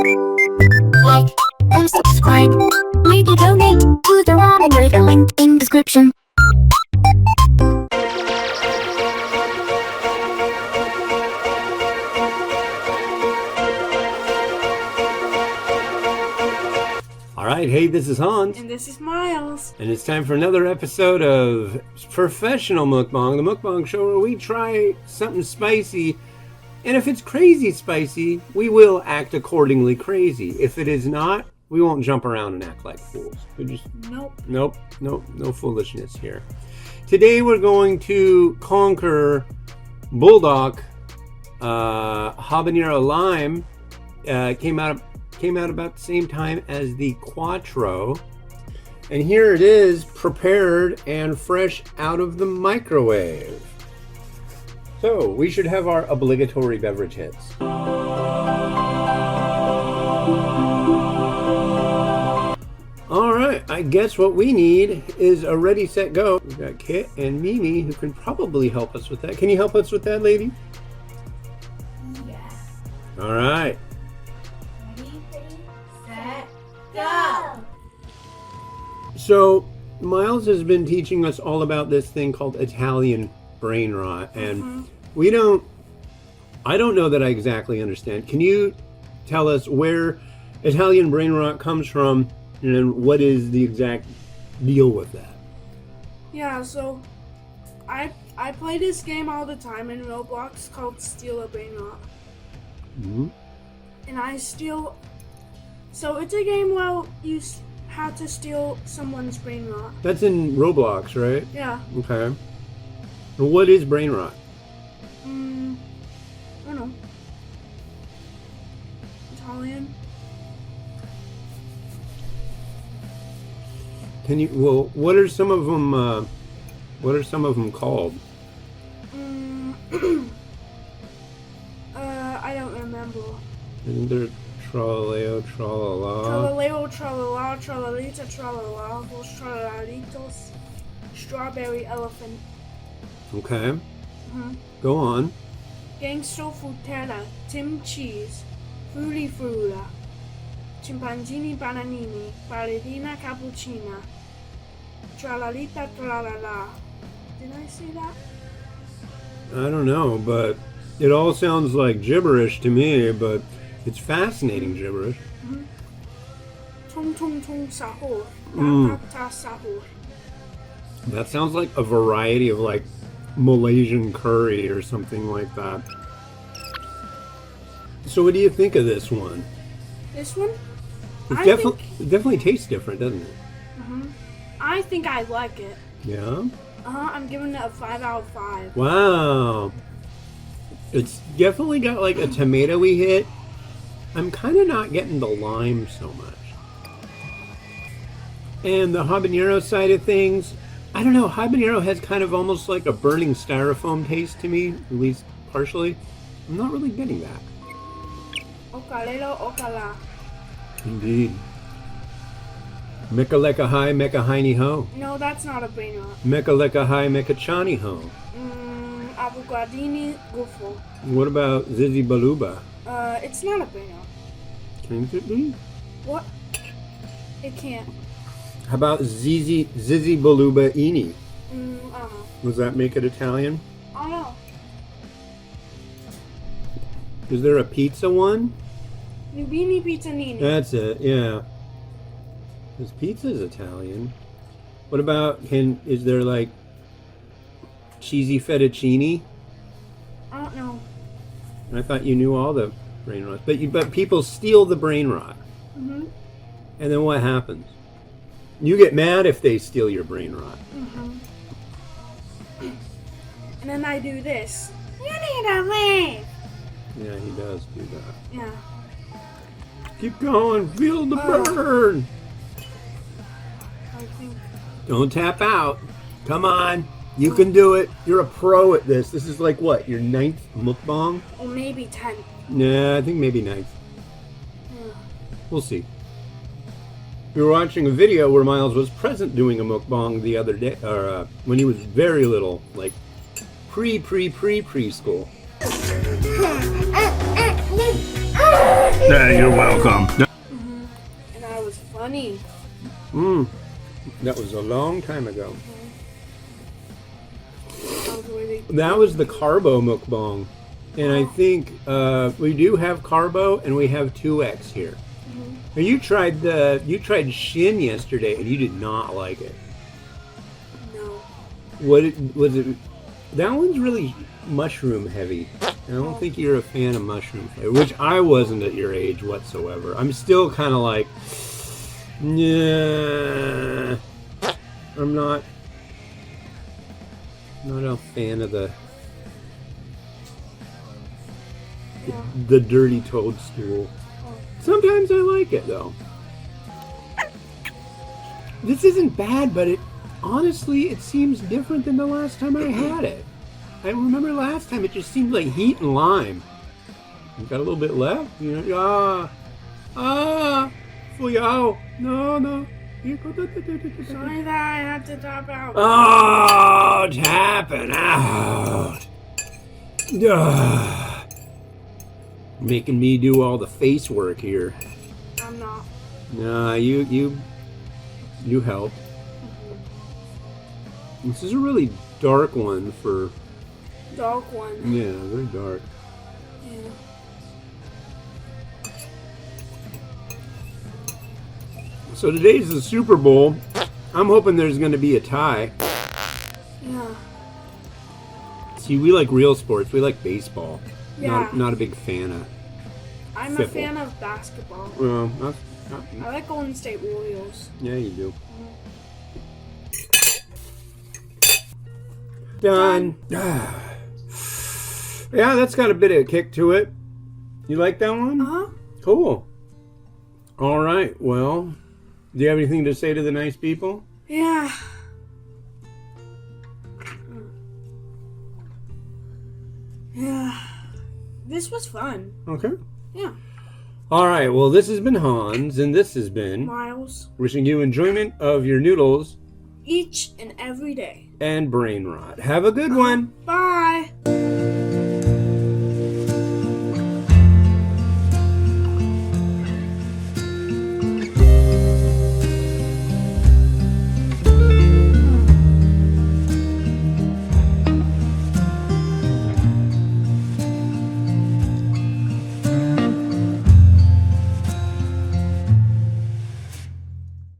Like and subscribe. Maybe donate to the Ramen with the link in description. Alright, hey, this is Hans. And this is Miles. And it's time for another episode of Professional Mukbang, the mukbang show where we try something spicy. And if it's crazy spicy, we will act accordingly crazy. If it is not, we won't jump around and act like fools. We just Nope, no foolishness here. Today we're going to conquer Buldak Habanero Lime. Came out about the same time as the Quattro. And here it is, prepared and fresh out of the microwave. So, we should have our obligatory beverage hits. Alright, I guess what we need is a ready, set, go. We've got Kit and Mimi who can probably help us with that. Can you help us with that, lady? Yeah. Alright. Go! So, Miles has been teaching us all about this thing called Italian brain rot, and I don't know that I exactly understand. Can you tell us where Italian brain rot comes from, and what is the exact deal with that? Yeah, so I play this game all the time in Roblox called Steal a Brain Rot. Mm-hmm. And I steal... So it's a game where you have to steal someone's brain rot. That's in Roblox, right? Yeah. Okay. And what is brain rot? I don't know. Italian? Can you? Well, what are some of them? What are some of them called? I don't remember. Isn't there Tralaleo, Tralala? Tralaleo, tralala, tralalita, tralala, los tralalitos, strawberry elephant. Okay. Go on. Gangster frutella, Tim cheese, fruity frula, chimpanzini bananini, ballerina cappuccina, tralalita tralala. Did I say that? I don't know, but it all sounds like gibberish to me, but it's fascinating gibberish. Tung tung tung sahur, ta ta sahur. That sounds like a variety of like Malaysian curry or something like that. So what do you think of this one? This one? It definitely tastes different, doesn't it? I think I like it. Yeah? I'm giving it a 5 out of 5. Wow. It's definitely got like a tomatoey hit. I'm kind of not getting the lime so much. And the habanero side of things, I don't know, habanero has kind of almost like a burning styrofoam taste to me, at least partially. I'm not really getting that. Okalelo okala. Indeed. Mecca lecca hi, mecca hiney ho. No, that's not a brain rot. Mecca lecca hi, mecca chani ho. Avogadini gufo. What about Zizi Baluba? It's not a brain rot. Can it be? What? It can't. How about Zizi Baluba Ini? I don't know. Does that make it Italian? I don't know. Is there a pizza one? Nubini pizzanini. That's it, yeah. Because pizza's Italian. What about, is there like cheesy fettuccine? I don't know. I thought you knew all the brain rots. But people steal the brain rot. And then what happens? You get mad if they steal your brain rot. And then I do this. You need to leave. Yeah, he does do that. Yeah. Keep going, feel the burn. I think. Don't tap out. Come on. You can do it. You're a pro at this. This is like what, your 9th mukbang? Or maybe 10. Nah, I think maybe 9th. We'll see. We were watching a video where Miles was present doing a mukbang the other day, or when he was very little, like preschool. You're welcome. And I was funny. That was a long time ago. I was really That was the carbo mukbang. And I think we do have carbo and we have 2X here. And you tried Shin yesterday and you did not like it. no. Was it? That one's really mushroom heavy. I don't think you're a fan of mushroom flavor, which I wasn't at your age whatsoever. I'm still kind of like, yeah, I'm not a fan of the dirty toadstool. Sometimes I like it though. This isn't bad, but honestly it seems different than the last time I had it. I remember last time it just seemed like heat and lime. You got a little bit left, you know. No. Sorry that I had to tap out. Oh, tapping out. Making me do all the face work here. I'm not. Nah, you help. This is a really dark one for. Dark one. Yeah, very dark. Yeah. So today's the Super Bowl. I'm hoping there's going to be a tie. Yeah. See, we like real sports. We like baseball. Yeah. Not a big fan of. I'm a Football. fan of basketball. Well, I like Golden State Warriors. yeah, you do. Done. Yeah, that's got a bit of a kick to it. You like that one? Uh-huh. Cool. All right. Well, do you have anything to say to the nice people? Yeah. Yeah. This was fun. Okay. Yeah. All right. Well, this has been Hans, and this has been Miles. wishing you enjoyment of your noodles Each and every day. and brain rot. Have a good one. Bye.